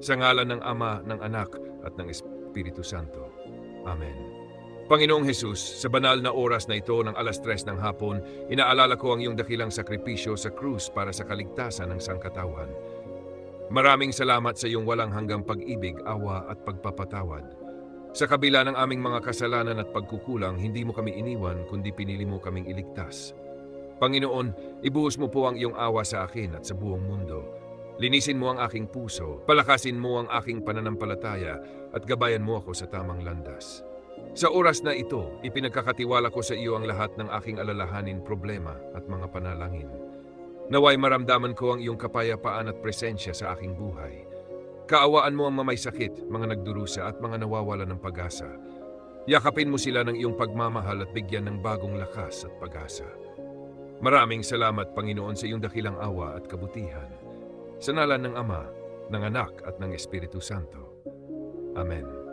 Sa ngalan ng Ama, ng Anak, at ng Espiritu Santo. Amen. Panginoong Hesus, sa banal na oras na ito ng 3:00 ng hapon, inaalala ko ang iyong dakilang sakripisyo sa krus para sa kaligtasan ng sangkatauhan. Maraming salamat sa iyong walang hanggang pag-ibig, awa at pagpapatawad. Sa kabila ng aming mga kasalanan at pagkukulang, hindi mo kami iniwan kundi pinili mo kaming iligtas. Panginoon, ibuhos mo po ang iyong awa sa akin at sa buong mundo. Linisin mo ang aking puso, palakasin mo ang aking pananampalataya at gabayan mo ako sa tamang landas. Sa oras na ito, ipinagkakatiwala ko sa iyo ang lahat ng aking alalahanin, problema at mga panalangin. Naway maramdaman ko ang iyong kapayapaan at presensya sa aking buhay. Kaawaan mo ang mamay sakit, mga nagdurusa at mga nawawala ng pag-asa. Yakapin mo sila ng iyong pagmamahal at bigyan ng bagong lakas at pag-asa. Maraming salamat, Panginoon, sa iyong dakilang awa at kabutihan. Sa ngalan ng Ama, ng Anak at ng Espiritu Santo. Amen.